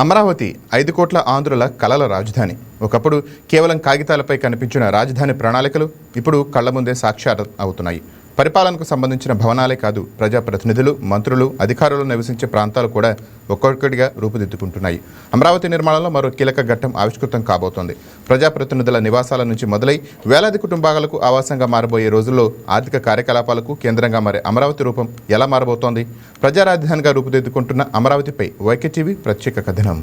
అమరావతి 5 కోట్ల ఆంధ్రుల కలల రాజధాని. ఒకప్పుడు కేవలం కాగితాలపై కనిపించిన రాజధాని ప్రణాళికలు ఇప్పుడు కళ్ల ముందే సాక్షాత్ అవుతున్నాయి. పరిపాలనకు సంబంధించిన భవనాలే కాదు, ప్రజాప్రతినిధులు, మంత్రులు, అధికారులు నివసించే ప్రాంతాలు కూడా ఒక్కొక్కటిగా రూపుదిద్దుకుంటున్నాయి. అమరావతి నిర్మాణంలో మరో కీలక ఘట్టం ఆవిష్కృతం కాబోతోంది. ప్రజాప్రతినిధుల నివాసాల నుంచి మొదలై వేలాది కుటుంబాలకు ఆవాసంగా మారబోయే రోజుల్లో ఆర్థిక కార్యకలాపాలకు కేంద్రంగా మారే అమరావతి రూపం ఎలా మారబోతోంది? ప్రజా రాజధానిగా రూపుదిద్దుకుంటున్న అమరావతిపై వైకే టీవీ ప్రత్యేక కథనం.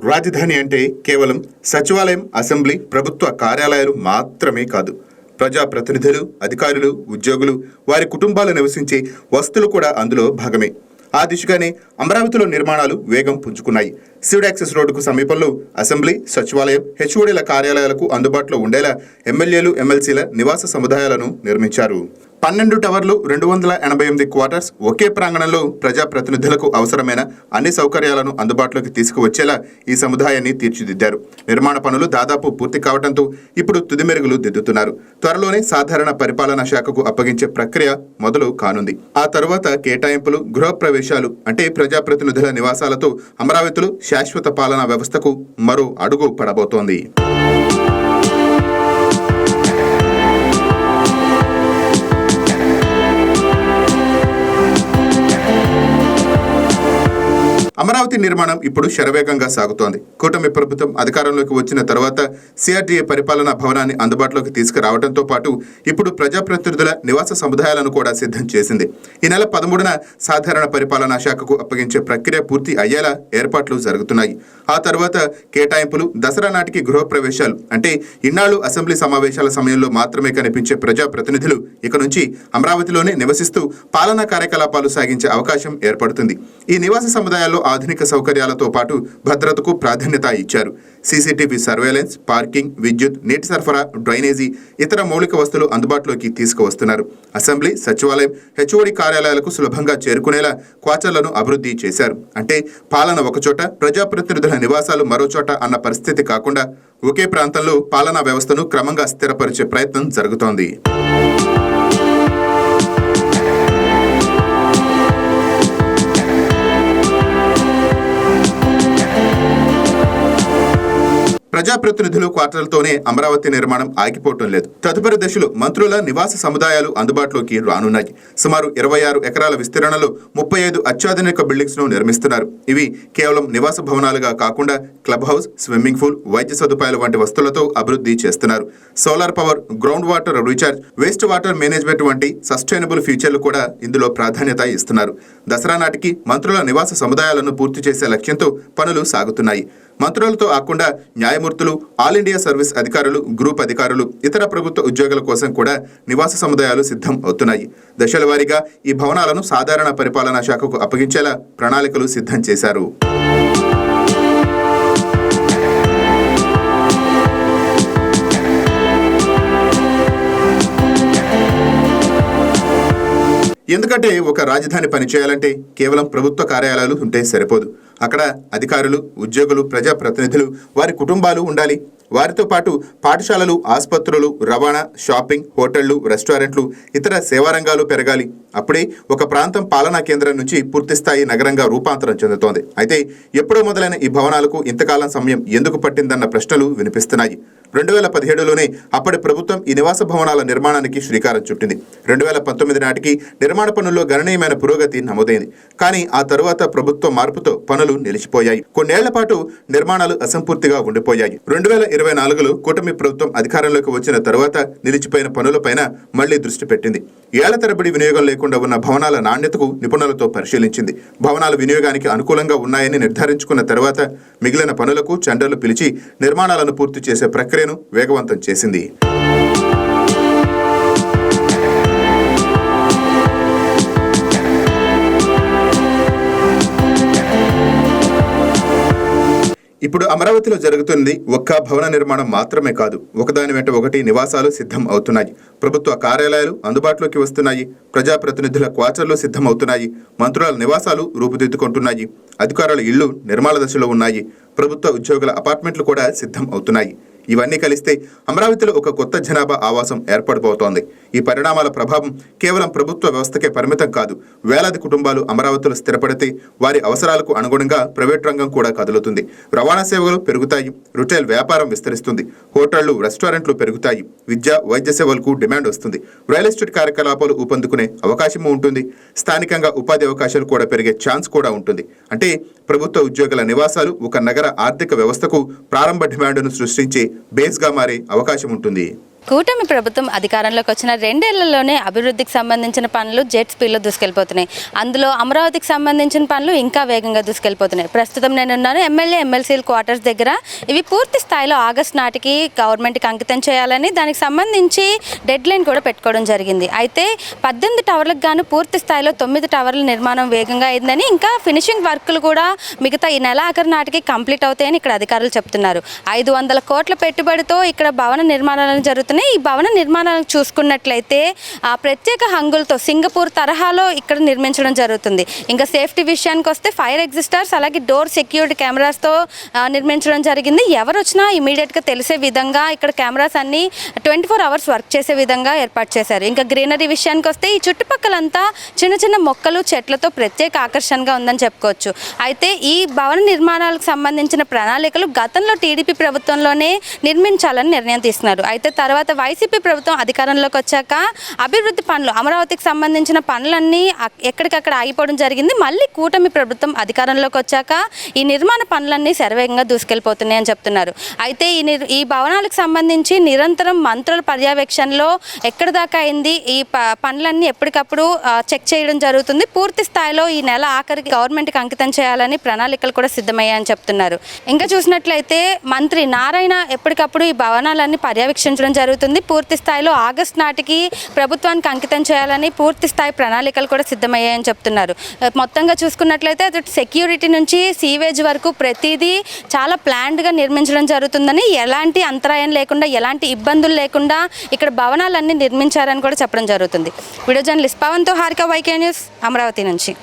రాజధాని అంటే కేవలం సచివాలయం, అసెంబ్లీ, ప్రభుత్వ కార్యాలయాలు మాత్రమే కాదు. ప్రజాప్రతినిధులు, అధికారులు, ఉద్యోగులు, వారి కుటుంబాలు నివసించే వస్తువులు కూడా అందులో భాగమే. ఆ దిశగానే అమరావతిలో నిర్మాణాలు వేగం పుంజుకున్నాయి. సివిల్ యాక్సెస్ రోడ్డుకు సమీపంలో అసెంబ్లీ, సచివాలయం, హెచ్ఓడీల కార్యాలయాలకు అందుబాటులో ఉండేలా ఎమ్మెల్యేలు, ఎమ్మెల్సీల నివాస సముదాయాలను నిర్మించారు. 12 టవర్లు, 288 క్వార్టర్స్, ఒకే ప్రాంగణంలో ప్రజాప్రతినిధులకు అవసరమైన అన్ని సౌకర్యాలను అందుబాటులోకి తీసుకువచ్చేలా ఈ సముదాయాన్ని తీర్చిదిద్దారు. నిర్మాణ పనులు దాదాపు పూర్తి కావడంతో ఇప్పుడు తుది మెరుగులు దిద్దుతున్నారు. త్వరలోనే సాధారణ పరిపాలనా శాఖకు అప్పగించే ప్రక్రియ మొదలు కానుంది. ఆ తరువాత కేటాయింపులు, గృహప్రవేశాలు అంటే ప్రజాప్రతినిధుల నివాసాలతో అమరావతిలో శాశ్వత పాలనా వ్యవస్థకు మరో అడుగు పడబోతోంది. అమరావతి నిర్మాణం ఇప్పుడు శరవేగంగా సాగుతోంది. కూటమి ప్రభుత్వం అధికారంలోకి వచ్చిన తర్వాత సిఆర్డీఏ పరిపాలనా భవనాన్ని అందుబాటులోకి తీసుకురావడంతో పాటు ఇప్పుడు ప్రజాప్రతినిధుల నివాస సముదాయాలను కూడా సిద్ధం చేసింది. ఈ నెల 13న సాధారణ పరిపాలనా శాఖకు అప్పగించే ప్రక్రియ పూర్తి అయ్యేలా ఏర్పాట్లు జరుగుతున్నాయి. ఆ తర్వాత కేటాయింపులు, దసరా నాటికి గృహప్రవేశాలు అంటే ఇన్నాళ్లు అసెంబ్లీ సమావేశాల సమయంలో మాత్రమే కనిపించే ప్రజాప్రతినిధులు ఇక నుంచి అమరావతిలోనే నివసిస్తూ పాలనా కార్యకలాపాలు సాగించే అవకాశం ఏర్పడుతుంది. ఈ నివాస సముదాయాల్లో ఆధునిక సౌకర్యాలతో పాటు భద్రతకు ప్రాధాన్యత ఇచ్చారు. సీసీటీవీ సర్వేలెన్స్, పార్కింగ్, విద్యుత్, నీటి సరఫరా, డ్రైనేజీ, ఇతర మౌలిక వస్తువులు అందుబాటులోకి తీసుకువస్తున్నారు. అసెంబ్లీ, సచివాలయం, హెచ్ఓడి కార్యాలయాలకు సులభంగా చేరుకునేలా క్వార్టర్లను అభివృద్ధి చేశారు. అంటే పాలన ఒకచోట, ప్రజాప్రతినిధుల నివాసాలు మరోచోట అన్న పరిస్థితి కాకుండా ఒకే ప్రాంతంలో పాలనా వ్యవస్థను క్రమంగా స్థిరపరిచే ప్రయత్నం జరుగుతోంది. ప్రజాప్రతినిధులు క్వార్టర్లతోనే అమరావతి నిర్మాణం ఆగిపోవటం లేదు. తదుపరి దశలో మంత్రుల నివాస సముదాయాలు అందుబాటులోకి రానున్నాయి. సుమారు 26 ఎకరాల విస్తీర్ణంలో 35 అత్యాధునిక బిల్డింగ్స్ ను నిర్మిస్తున్నారు. ఇవి కేవలం నివాస భవనాలుగా కాకుండా క్లబ్ హౌస్, స్విమ్మింగ్ పూల్, వైద్య సదుపాయాలు వంటి వస్తువులతో అభివృద్ధి చేస్తున్నారు. Solar power, ground water recharge, waste water management వంటి సస్టైనబుల్ ఫీచర్లు కూడా ఇందులో ప్రాధాన్యత ఇస్తున్నారు. దసరా నాటికి మంత్రుల నివాస సముదాయాలను పూర్తి చేసే లక్ష్యంతో పనులు సాగుతున్నాయి. మంత్రులతో కాకుండా న్యాయమూర్తులు, ఆల్ ఇండియా సర్వీస్ అధికారులు, గ్రూప్ అధికారులు, ఇతర ప్రభుత్వ ఉద్యోగుల కోసం కూడా నివాస సముదాయాలు సిద్ధం అవుతున్నాయి. దశల వారీగా ఈ భవనాలను సాధారణ పరిపాలనా శాఖకు అప్పగించేలా ప్రణాళికలు సిద్ధం చేశారు. ఎందుకంటే ఒక రాజధాని పనిచేయాలంటే కేవలం ప్రభుత్వ కార్యాలయాలు ఉంటే సరిపోదు. అక్కడ అధికారులు, ఉద్యోగులు, ప్రజాప్రతినిధులు, వారి కుటుంబాలు ఉండాలి. వారితో పాటు పాఠశాలలు, ఆసుపత్రులు, రవాణా, షాపింగ్, హోటళ్లు, రెస్టారెంట్లు, ఇతర సేవారంగాలు పెరగాలి. అప్పుడే ఒక ప్రాంతం పాలనా కేంద్రం నుంచి పూర్తిస్థాయి నగరంగా రూపాంతరం చెందుతోంది. అయితే ఎప్పుడో మొదలైన ఈ భవనాలకు ఇంతకాలం సమయం ఎందుకు పట్టిందన్న ప్రశ్నలు వినిపిస్తున్నాయి. 2017లోనే అప్పటి ప్రభుత్వం ఈ నివాస భవనాల నిర్మాణానికి శ్రీకారం చుట్టింది. 2019 నాటికి నిర్మాణ పనుల్లో గణనీయమైన పురోగతి నమోదైంది. కానీ ఆ తరువాత ప్రభుత్వ మార్పుతో పనులు నిలిచిపోయాయి. కొన్నేళ్ల పాటు నిర్మాణాలు అసంపూర్తిగా ఉండిపోయాయి. 2024లో కూటమి ప్రభుత్వం అధికారంలోకి వచ్చిన తరువాత నిలిచిపోయిన పనులపైన మళ్లీ దృష్టి పెట్టింది. ఏళ్ల తరబడి వినియోగం లేకుండా ఉన్న భవనాల నాణ్యతకు నిపుణులతో పరిశీలించింది. భవనాలు వినియోగానికి అనుకూలంగా ఉన్నాయని నిర్ధారించుకున్న తర్వాత మిగిలిన పనులకు టెండర్లు పిలిచి నిర్మాణాలను పూర్తి చేసే ప్రక్రియను వేగవంతం చేసింది. ఇప్పుడు అమరావతిలో జరుగుతుంది ఒక్క భవన నిర్మాణం మాత్రమే కాదు, ఒకదాని వెంట ఒకటి నివాసాలు సిద్ధం అవుతున్నాయి. ప్రభుత్వ కార్యాలయాలు అందుబాటులోకి వస్తున్నాయి. ప్రజాప్రతినిధుల క్వార్టర్లు సిద్ధం అవుతున్నాయి. మంత్రుల నివాసాలు రూపుదిద్దుకుంటున్నాయి. అధికారుల ఇళ్లు నిర్మాణ దశలో ఉన్నాయి. ప్రభుత్వ ఉద్యోగుల అపార్ట్మెంట్లు కూడా సిద్ధం అవుతున్నాయి. ఇవన్నీ కలిస్తే అమరావతిలో ఒక కొత్త జనాభా ఆవాసం ఏర్పడబోతోంది. ఈ పరిణామాల ప్రభావం కేవలం ప్రభుత్వ వ్యవస్థకే పరిమితం కాదు. వేలాది కుటుంబాలు అమరావతిలో స్థిరపడితే వారి అవసరాలకు అనుగుణంగా ప్రైవేట్ రంగం కూడా కదులుతుంది. రవాణా సేవలు పెరుగుతాయి, రిటైల్ వ్యాపారం విస్తరిస్తుంది, హోటళ్లు, రెస్టారెంట్లు పెరుగుతాయి, విద్య, వైద్య సేవలకు డిమాండ్ వస్తుంది, రియల్ ఎస్టేట్ కార్యకలాపాలు ఊపందుకునే అవకాశం ఉంటుంది, స్థానికంగా ఉపాధి అవకాశాలు కూడా పెరిగే ఛాన్స్ కూడా ఉంటుంది. అంటే ప్రభుత్వ ఉద్యోగుల నివాసాలు ఒక నగర ఆర్థిక వ్యవస్థకు ప్రారంభ డిమాండ్ను సృష్టించే బేస్గా మారే అవకాశం ఉంటుంది. కూటమి ప్రభుత్వం అధికారంలోకి వచ్చిన 2 ఏళ్లలోనే అభివృద్ధికి సంబంధించిన పనులు జెట్ స్పీడ్లో దూసుకెళ్ళిపోతున్నాయి. అందులో అమరావతికి సంబంధించిన పనులు ఇంకా వేగంగా దూసుకెళ్ళిపోతున్నాయి. ప్రస్తుతం నేనున్నాను ఎమ్మెల్యే ఎమ్మెల్సీల క్వార్టర్స్ దగ్గర. ఇవి పూర్తి స్థాయిలో ఆగస్టు నాటికి గవర్నమెంట్కి అంకితం చేయాలని దానికి సంబంధించి డెడ్ లైన్ కూడా పెట్టుకోవడం జరిగింది. అయితే 18 టవర్లకు గాను పూర్తి స్థాయిలో 9 టవర్ల నిర్మాణం వేగంగా అయిందని, ఇంకా ఫినిషింగ్ వర్కులు కూడా మిగతా ఈ నెల ఆఖరి నాటికి కంప్లీట్ అవుతాయని ఇక్కడ అధికారులు చెప్తున్నారు. 500 కోట్ల పెట్టుబడితో ఇక్కడ భవన నిర్మాణాలు జరుగుతున్నాయి. ఈ భవన నిర్మాణాలను చూసుకున్నట్లయితే ప్రత్యేక హంగులతో సింగపూర్ తరహాలో ఇక్కడ నిర్మించడం జరుగుతుంది. ఇంకా సేఫ్టీ విషయానికి వస్తే ఫైర్ ఎగ్జిస్టర్స్, అలాగే డోర్ సెక్యూరిటీ కెమెరాస్తో నిర్మించడం జరిగింది. ఎవరు వచ్చినా ఇమీడియట్గా తెలిసే విధంగా ఇక్కడ కెమెరాస్ అన్ని 24 అవర్స్ వర్క్ చేసే విధంగా ఏర్పాటు చేశారు. ఇంకా గ్రీనరీ విషయానికి వస్తే ఈ చుట్టుపక్కలంతా చిన్న చిన్న మొక్కలు, చెట్లతో ప్రత్యేక ఆకర్షణగా ఉందని చెప్పుకోవచ్చు. అయితే ఈ భవన నిర్మాణాలకు సంబంధించిన ప్రణాళికలు గతంలో టీడీపీ ప్రభుత్వంలోనే నిర్మించాలని నిర్ణయం తీసుకున్నారు. అయితే తర్వాత వైసీపీ ప్రభుత్వం అధికారంలోకి వచ్చాక అభివృద్ధి పనులు, అమరావతికి సంబంధించిన పనులన్నీ ఎక్కడికక్కడ ఆగిపోవడం జరిగింది. మళ్ళీ కూటమి ప్రభుత్వం అధికారంలోకి వచ్చాక ఈ నిర్మాణ పనులన్నీ శరవేగంగా దూసుకెళ్ళిపోతున్నాయని చెప్తున్నారు. అయితే ఈ భవనాలకు సంబంధించి నిరంతరం మంత్రుల పర్యవేక్షణలో ఎక్కడి దాకా అయింది, ఈ పనులన్నీ ఎప్పటికప్పుడు చెక్ చేయడం జరుగుతుంది. పూర్తి స్థాయిలో ఈ నెల ఆఖరికి గవర్నమెంట్కి అంకితం చేయాలని ప్రణాళికలు కూడా సిద్ధమయ్యాయని చెప్తున్నారు. ఇంకా చూసినట్లయితే మంత్రి నారాయణ ఎప్పటికప్పుడు ఈ భవనాలన్నీ పర్యవేక్షించడం జరుగుతుంది. పూర్తి స్థాయిలో ఆగస్టు నాటికి ప్రభుత్వానికి అంకితం చేయాలని పూర్తి స్థాయి ప్రణాళికలు కూడా సిద్ధమయ్యాయని చెప్తున్నారు. మొత్తంగా చూసుకున్నట్లయితే అది సెక్యూరిటీ నుంచి సీవేజ్ వరకు ప్రతిదీ చాలా ప్లాన్డ్గా నిర్మించడం జరుగుతుందని, ఎలాంటి అంతరాయం లేకుండా, ఎలాంటి ఇబ్బందులు లేకుండా ఇక్కడ భవనాలన్నీ నిర్మించారని కూడా చెప్పడం జరుగుతుంది. వీడియో జర్నలిస్ట్ పవన్తో హారిక, వైకే న్యూస్, అమరావతి నుంచి.